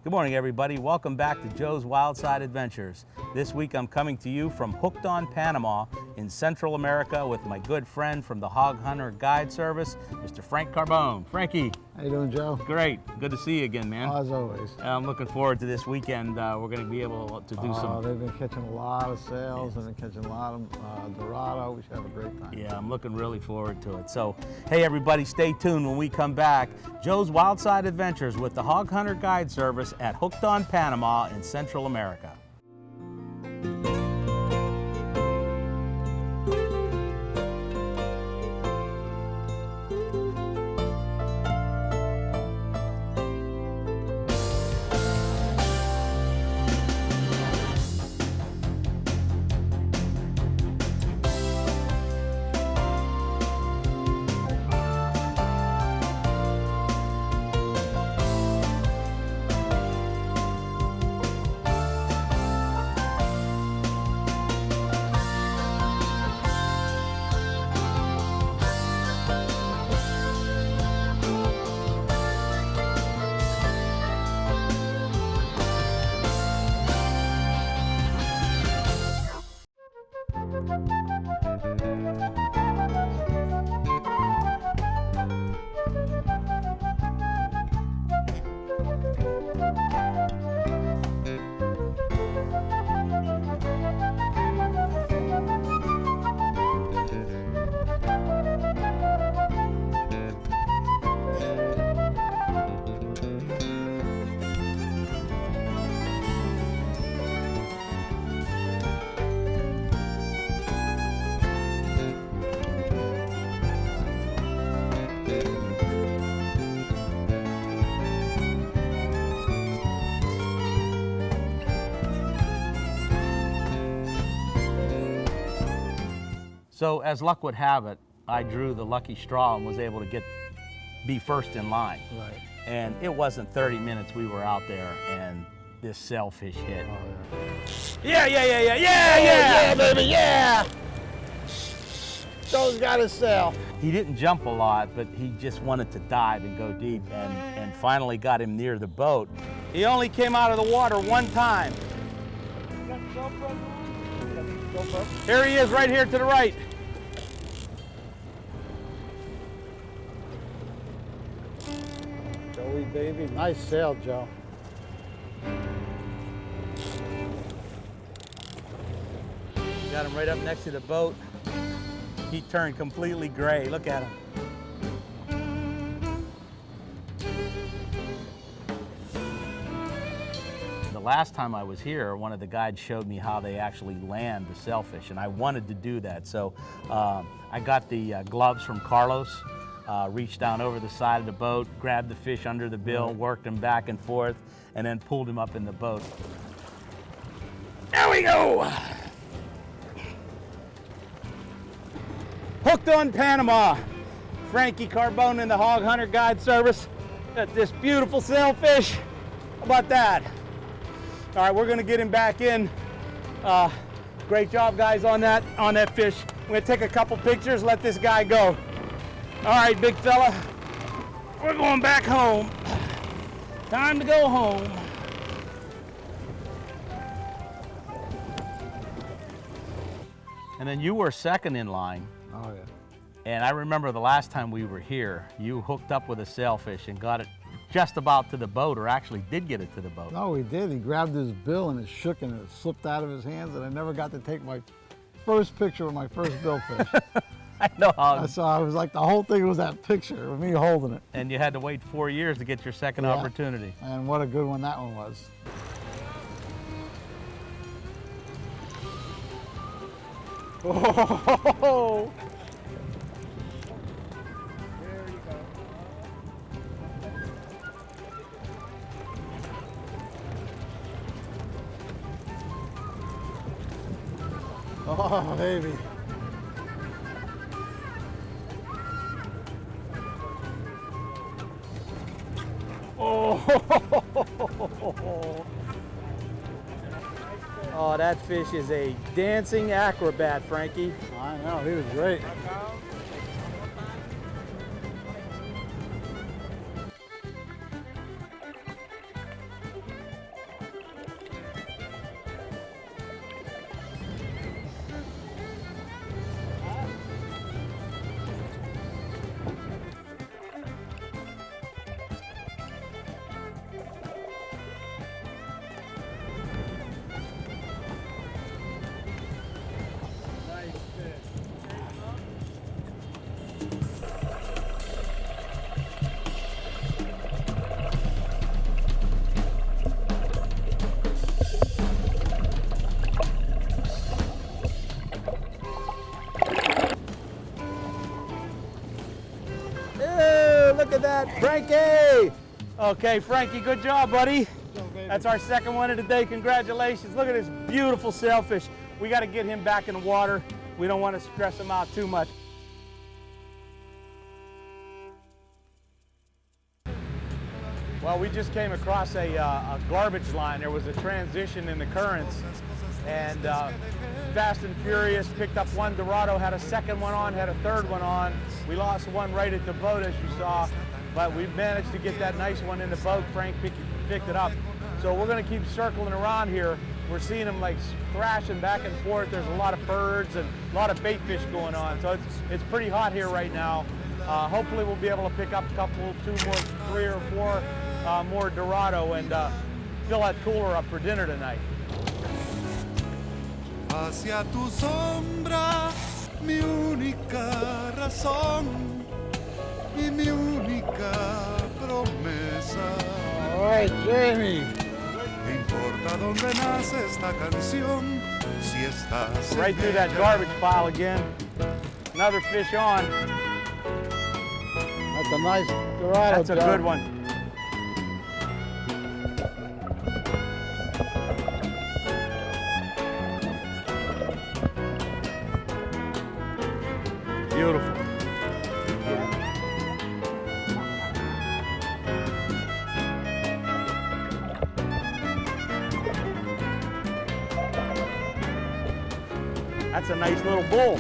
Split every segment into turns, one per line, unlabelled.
Good morning, everybody. Welcome back to Joe's Wildside Adventures. This week I'm coming to you from Hooked on Panama in Central America with my good friend from the Hog Hunter Guide Service, Mr. Frank Carbone. Frankie.
How you doing, Joe?
Great. Good to see you again, man.
As always.
I'm looking forward to this weekend. We're going to be able to do some...
They've been catching a lot of sails. They've been catching a lot of Dorado. We should have a great time.
Yeah, I'm looking really forward to it. So, hey, everybody, stay tuned when we come back. Joe's Wildside Adventures with the Hog Hunter Guide Service at Hooked on Panama in Central America. So as luck would have it, I drew the lucky straw and was able to be first in line.
Right.
And it wasn't 30 minutes we were out there and this sailfish hit.
Oh,
Yeah,
baby, yeah! Joe's got his sail.
He didn't jump a lot, but he just wanted to dive and go deep and finally got him near the boat. He only came out of the water one time. Here he is right here to the right.
Joey, baby. Nice sail, Joe.
Got him right up next to the boat. He turned completely gray. Look at him. The last time I was here, one of the guides showed me how they actually land the sailfish, and I wanted to do that. So I got the gloves from Carlos, reached down over the side of the boat, grabbed the fish under the bill, worked him back and forth, and then pulled him up in the boat. There we go! Hooked on Panama. Frankie Carbone in the Hog Hunter Guide Service. Got this beautiful sailfish. How about that? All right, we're gonna get him back in. Great job, guys, on that fish. I'm gonna take a couple pictures, let this guy go. All right, big fella, we're going back home. Time to go home. And then you were second in line.
Oh, yeah.
And I remember the last time we were here, you hooked up with a sailfish and got it just about to the boat, or actually did get it to the boat.
No, he did. He grabbed his bill and it shook and it slipped out of his hands, and I never got to take my first picture of my first billfish.
I know how.
So I was like, the whole thing was that picture of me holding it.
And you had to wait 4 years to get your second opportunity.
And what a good one that one was.
Oh!
There you go.
Oh, baby.
Oh! Oh, that fish is a dancing acrobat, Frankie.
I know, he was great.
look at that, Frankie. Okay, Frankie, good job, buddy. That's our second one of the day. Congratulations. Look at this beautiful sailfish. We got to get him back in the water. We don't want to stress him out too much. Well, we just came across a garbage line. There was a transition in the currents, and Fast and Furious picked up one Dorado, had a second one on, had a third one on. We lost one right at the boat, as you saw, but we managed to get that nice one in the boat. Frank picked it up. So we're going to keep circling around here. We're seeing them like thrashing back and forth. There's a lot of birds and a lot of bait fish going on. So it's pretty hot here right now. Hopefully we'll be able to pick up a couple, 2 more, 3 or 4 more Dorado and fill that cooler up for dinner tonight.
Hacia tu sombra, mi única razón y mi única promesa.
All right, Jamie.
No importa dónde nace esta canción, si estás
Right through that garbage pile again. Another fish on.
That's a nice Dorado.
That's a good one. Beautiful. That's a nice little bull.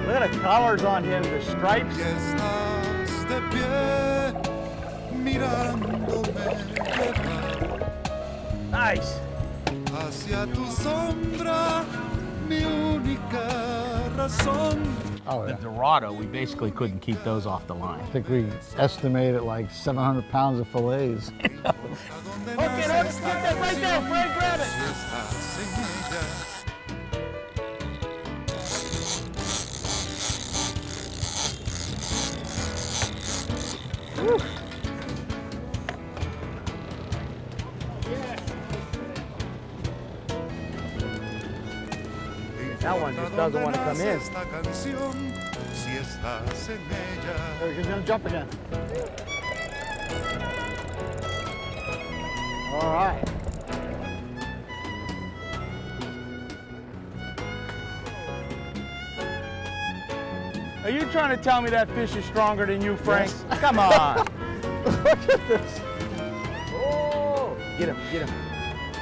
Look at the colors on him, the stripes.
Y estás de pie, mirándome llegar.
Nice.
Hacia tu sombra, mi única razón.
Oh,
The
yeah.
Dorado, we basically couldn't keep those off the line.
I think we estimated like 700 pounds of fillets.
Okay, let's get that right there, Frank, grab it.
Estás en ella.
That one just doesn't want to come in.
Esta canción, si estás en ella.
Oh, he's gonna jump again. All right.
Are you trying to tell me that fish is stronger than you, Frank?
Yes.
Come on.
Look at this.
Oh, get him, get him.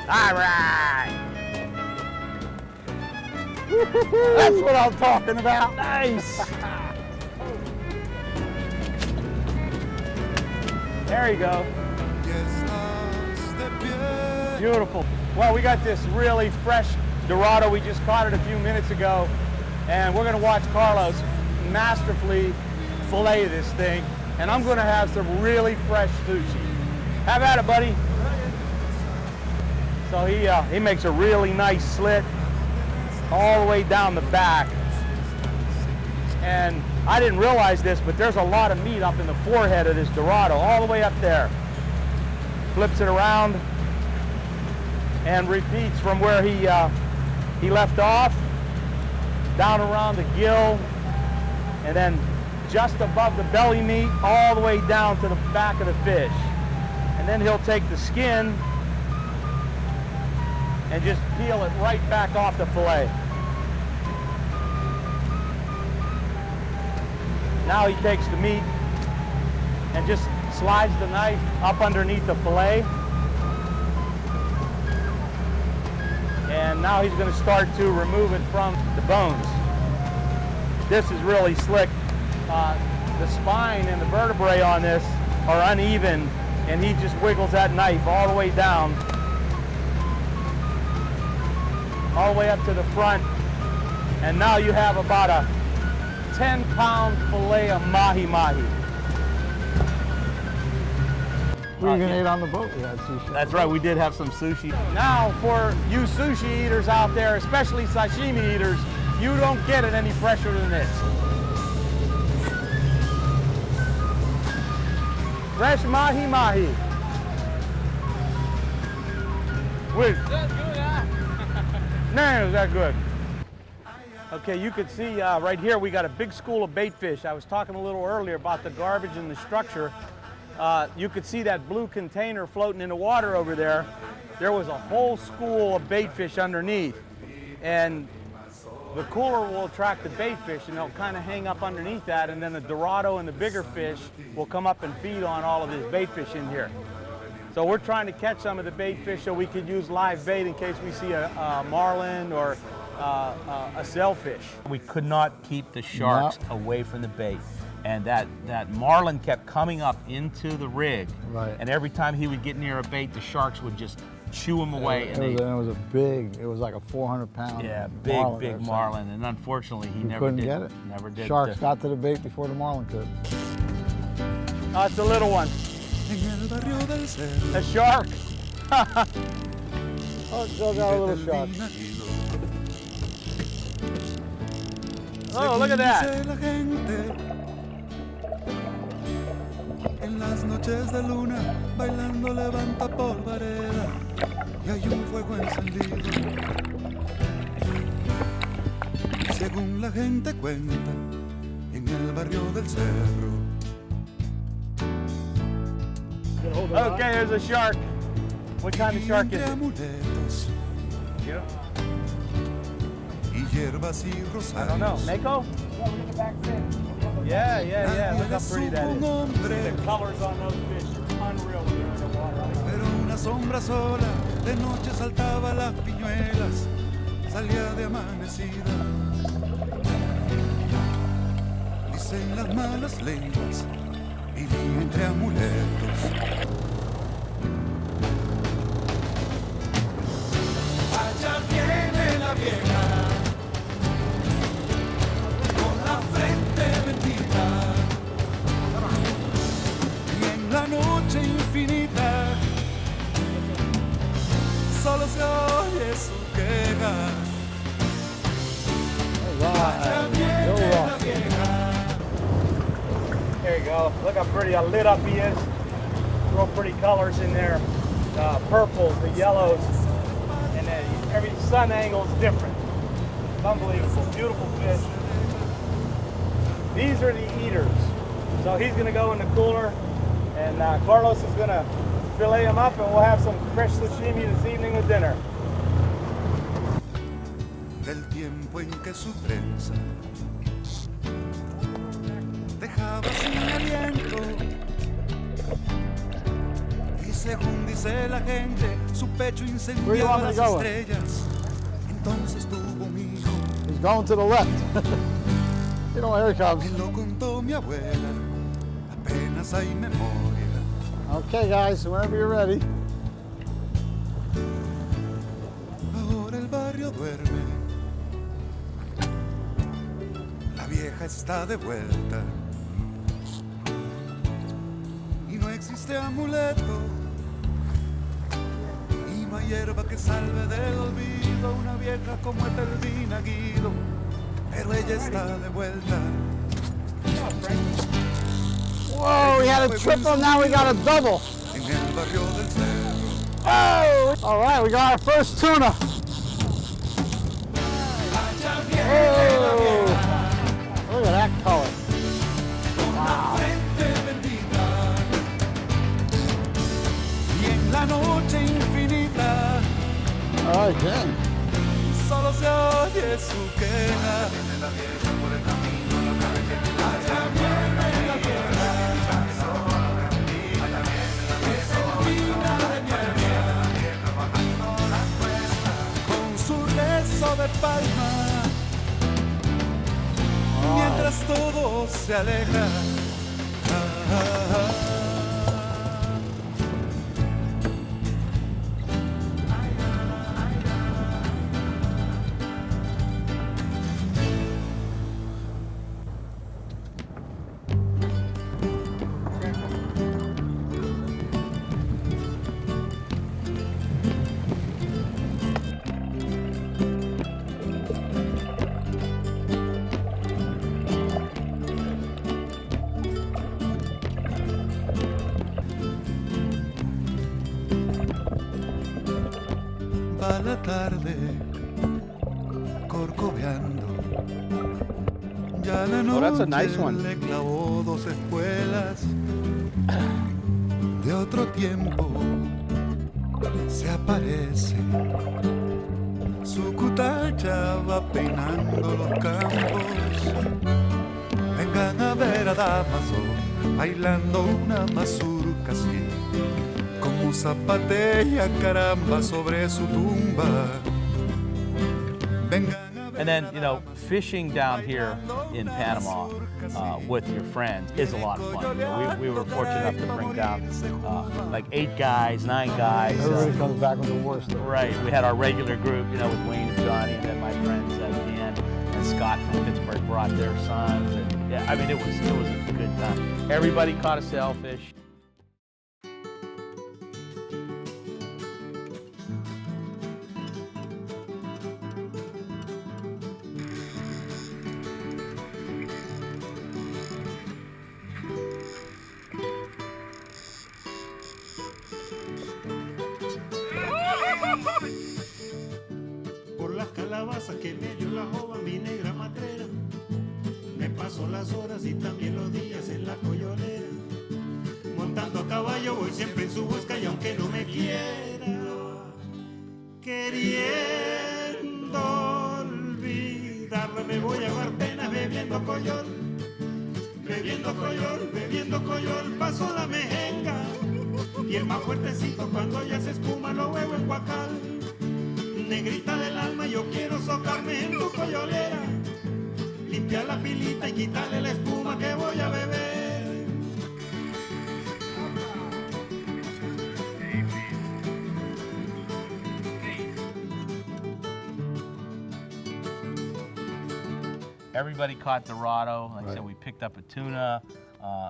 All right.
That's what I'm talking about.
Nice. There you go.
Y estás de pie.
Beautiful. Well, we got this really fresh Dorado. We just caught it a few minutes ago, and we're going to watch Carlos masterfully fillet this thing, and I'm going to have some really fresh sushi. Have at it, buddy. So he makes a really nice slit all the way down the back, and I didn't realize this, but there's a lot of meat up in the forehead of this Dorado, all the way up there. Flips it around and repeats from where he left off, down around the gill, and then just above the belly meat, all the way down to the back of the fish. And then he'll take the skin and just peel it right back off the fillet. Now he takes the meat and just slides the knife up underneath the fillet. And now he's going to start to remove it from the bones. This is really slick. The spine and the vertebrae on this are uneven, and he just wiggles that knife all the way down, all the way up to the front. And now you have about a 10-pound fillet of mahi-mahi.
We even ate on the boat. We had sushi.
That's right, we did have some sushi. Now, for you sushi eaters out there, especially sashimi eaters, you don't get it any fresher than this. Fresh mahi-mahi. Wait. That's good, huh? No, is that good? Okay, you can see right here we got a big school of bait fish. I was talking a little earlier about the garbage and the structure. You could see that blue container floating in the water over there. There was a whole school of bait fish underneath. And the cooler will attract the bait fish and they'll kind of hang up underneath that, and then the Dorado and the bigger fish will come up and feed on all of this bait fish in here. So we're trying to catch some of the bait fish so we could use live bait in case we see a marlin or a sailfish. We could not keep the sharks away from the bait. And that marlin kept coming up into the rig.
Right.
And every time he would get near a bait, the sharks would just chew him away.
It was like a 400-pound
big marlin. And unfortunately, he never
couldn't
did.
get it.
Never did.
Sharks got to the bait before the marlin could.
Oh, it's a little one. A shark.
Oh, still got a little shark.
Oh, look at that.
En las noches de luna, bailando levanta polvareda y hay un fuego encendido. Según la gente cuenta, en el barrio del cerro.
Okay, there's a shark. What kind of shark is it?
Amuletos
Yeah.
y hierbas y
I don't know.
rosarios.
Mako? Yeah. Look how pretty that is. The colors on those fish are unreal when they're in the water.
Pero una sombra sola de noche saltaba las piñuelas, salía de amanecida. Dicen las malas lenguas, vivía entre amuletos. Allá viene la vieja, con la frente bendita, y en la noche infinita solo se oye su queja. Allá viene la vieja.
There you go. Look how pretty, how lit up he is. Real pretty colors in there. The purples, the yellows, and then every sun angle is different. It's unbelievable. Beautiful fish. These are the eaters. So he's going to go in the cooler, and Carlos is going to fillet them up, and we'll have some fresh sashimi this evening with dinner.
Del tiempo en que su prensa dejaba sin aliento, y según dice la gente, su pecho incendiaba las estrellas. Entonces tuvo mi hijo.
He's going to the left. You know, here he comes.
Me lo contó mi abuela, apenas hay memoria.
Okay, guys, whenever you're ready.
Ahora el barrio duerme, la vieja está de vuelta, y no existe amuleto, y no hay hierba que salve del olvido una vieja como Etelvina Guido, pero ella está de vuelta.
Whoa, we had a triple, now we got a double.
En el barrio del cerro.
Oh! All right, we got our first tuna. Oh! Look at that color. Wow.
Y en la noche infinita
All right, then.
solo se oye su queja. Allá viene la vieja, Etelvina de nieve, con su rezo de palma, mientras todo se aleja. Va la tarde corcoveando Ya la
Oh, that's a
noche
nice one.
le clavó dos espuelas de otro tiempo. Se aparece, su cucaracha va peinando los campos. Vengan a ver a Damaso bailando una mazurca así, como zapatea caramba sobre su tumba. Vengan.
And then, you know, fishing down here in Panama with your friends is a lot of fun. You know, we were fortunate enough to bring down like 8 guys, 9 guys.
Everybody comes back with the worst.
Right. We had our regular group, you know, with Wayne and Johnny, and then my friends Dan and Scott from Pittsburgh brought their sons. And yeah, I mean, it was a good time. Everybody caught a sailfish.
Por las calabazas que me dio la jova, mi negra matrera, me paso las horas y también los días en la coyolera. Montando a caballo voy siempre en su busca y aunque no me quiera, queriendo olvidarla, me voy a llevar penas bebiendo coyol, bebiendo coyol, bebiendo coyol, paso la mejenga. Y el más fuertecito cuando ya se espuma lo huevo en guacal. Negrita del alma, yo quiero socarme en tu coyolera, limpiar la pilita y quitarle la espuma que voy a beber.
Everybody caught Dorado. Like I said, we picked up a tuna,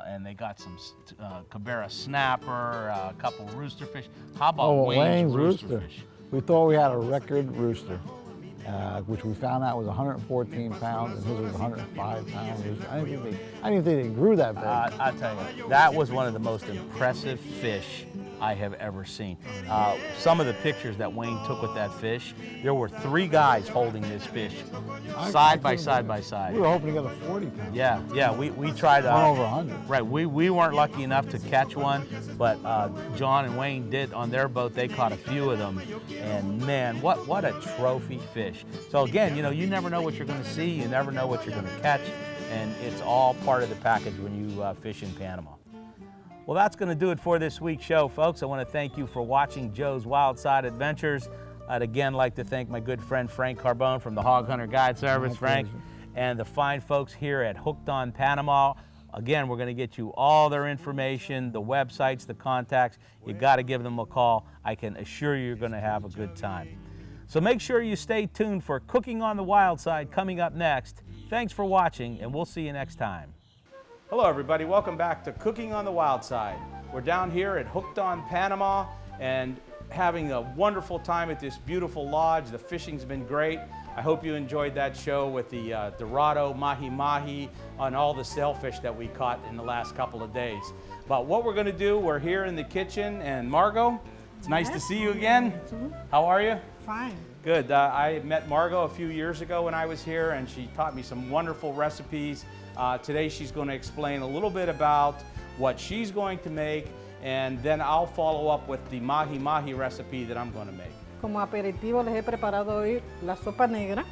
and they got some Cabera snapper, a couple roosterfish. How about Wayne's roosterfish?
We thought we had a record rooster, which we found out was 114 pounds, and his was 105 pounds. I didn't think they grew that big.
I'll tell you, that was one of the most impressive fish I have ever seen. Some of the pictures that Wayne took with that fish, there were 3 guys holding this fish, side by side by side.
We were hoping to get a 40 pound.
Yeah, we tried.
One over 100.
Right, we weren't lucky enough to catch one, but John and Wayne did on their boat. They caught a few of them, and man, what a trophy fish. So again, you know, you never know what you're going to see, you never know what you're going to catch, and it's all part of the package when you fish in Panama. Well, that's going to do it for this week's show, folks. I want to thank you for watching Joe's Wildside Adventures. I'd again like to thank my good friend Frank Carbone from the Hog Hunter Guide Service, Frank, and the fine folks here at Hooked on Panama. Again, we're going to get you all their information, the websites, the contacts. You got to give them a call. I can assure you you're going to have a good time. So make sure you stay tuned for Cooking on the Wild Side coming up next. Thanks for watching, and we'll see you next time. Hello, everybody. Welcome back to Cooking on the Wild Side. We're down here at Hooked on Panama and having a wonderful time at this beautiful lodge. The fishing's been great. I hope you enjoyed that show with the Dorado, mahi-mahi, and all the sailfish that we caught in the last couple of days. But what we're going to do, we're here in the kitchen, and Margot, it's nice to see you again. How are you?
Fine.
Good. I met Margot a few years ago when I was here, and she taught me some wonderful recipes. Today she's going to explain a little bit about what she's going to make, and then I'll follow up with the mahi-mahi recipe that I'm going to make.
Como aperitivo les he preparado hoy la sopa negra,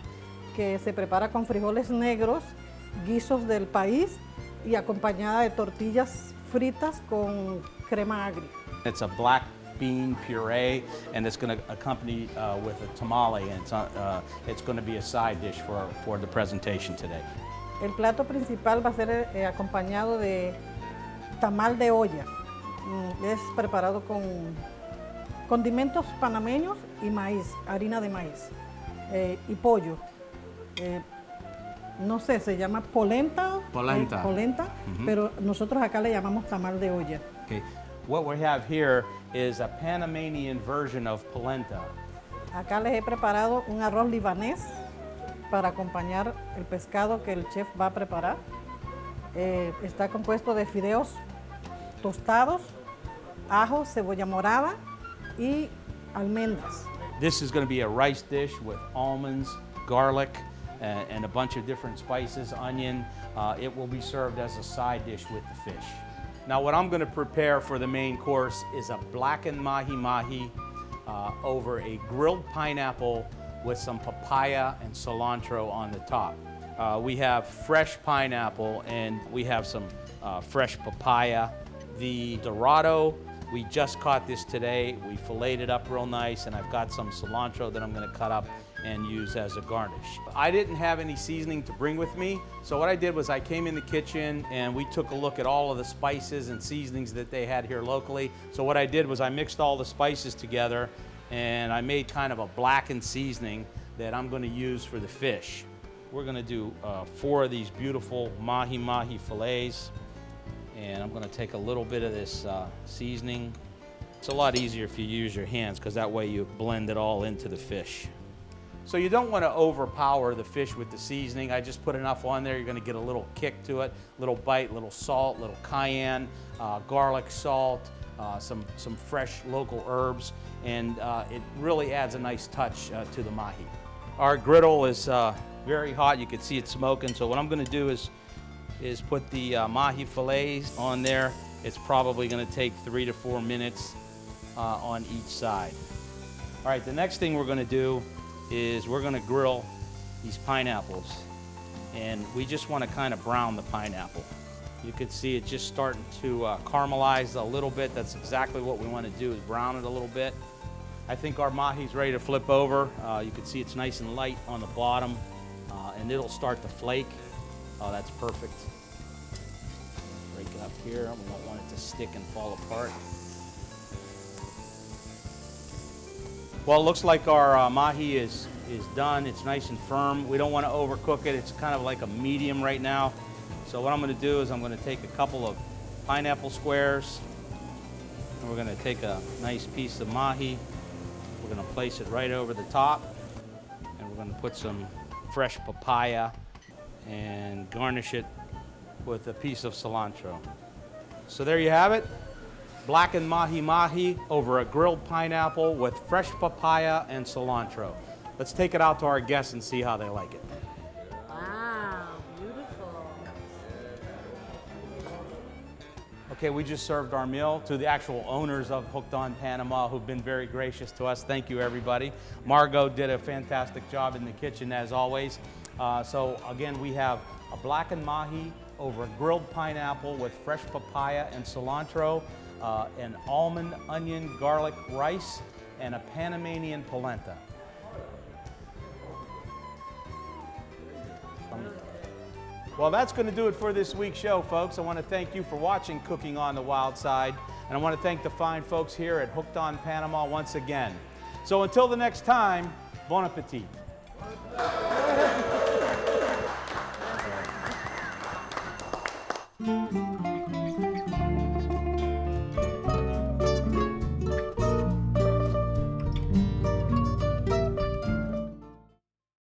que se prepara con frijoles negros, guisos del país y acompañada de tortillas fritas con crema agria.
It's a black bean puree, and it's going to accompany with a tamale, and it's going to be a side dish for the presentation today.
El plato principal va a ser acompañado de tamal de olla. Es preparado con condimentos panameños y maíz, harina de maíz y pollo. No sé, se llama polenta.
Polenta.
Pero nosotros acá le llamamos tamal de olla.
Okay. What we have here is a Panamanian version of polenta.
Acá les he preparado un arroz libanés para acompañar el pescado que el chef va a preparar. Está compuesto de fideos tostados, ajo, cebolla morada y almendras.
This is going to be a rice dish with almonds, garlic, and a bunch of different spices, onion. It will be served as a side dish with the fish. Now what I'm going to prepare for the main course is a blackened mahi-mahi over a grilled pineapple with some papaya and cilantro on the top. We have fresh pineapple and we have some fresh papaya. The Dorado, we just caught this today. We filleted it up real nice, and I've got some cilantro that I'm going to cut up and use as a garnish. I didn't have any seasoning to bring with me, so what I did was I came in the kitchen and we took a look at all of the spices and seasonings that they had here locally. So what I did was I mixed all the spices together and I made kind of a blackened seasoning that I'm going to use for the fish. We're going to do 4 of these beautiful mahi-mahi fillets, and I'm going to take a little bit of this seasoning. It's a lot easier if you use your hands because that way you blend it all into the fish. So you don't want to overpower the fish with the seasoning. I just put enough on there. You're going to get a little kick to it, little bite, little salt, little cayenne, garlic salt, some fresh local herbs, and it really adds a nice touch to the mahi. Our griddle is very hot. You can see it smoking. So what I'm going to do is put the mahi fillets on there. It's probably going to take 3 to 4 minutes on each side. All right, the next thing we're going to do is we're going to grill these pineapples, and we just want to kind of brown the pineapple. You can see it just starting to caramelize a little bit. That's exactly what we want to do, is brown it a little bit. I think our mahi's ready to flip over. You can see it's nice and light on the bottom, and it'll start to flake. Oh, that's perfect. Break it up here. We don't want it to stick and fall apart. Well, it looks like our mahi is done. It's nice and firm. We don't want to overcook it. It's kind of like a medium right now. So what I'm going to do is I'm going to take a couple of pineapple squares, and we're going to take a nice piece of mahi. We're going to place it right over the top, and we're going to put some fresh papaya and garnish it with a piece of cilantro. So there you have it. Blackened mahi-mahi over a grilled pineapple with fresh papaya and cilantro. Let's take it out to our guests and see how they like it.
Wow, beautiful.
Okay, we just served our meal to the actual owners of Hooked on Panama, who've been very gracious to us. Thank you, everybody. Margot did a fantastic job in the kitchen, as always. So again, we have a blackened mahi over a grilled pineapple with fresh papaya and cilantro, an almond, onion, garlic rice, and a Panamanian polenta. Well, that's going to do it for this week's show, folks. I want to thank you for watching Cooking on the Wild Side, and I want to thank the fine folks here at Hooked on Panama once again. So until the next time, bon appetit.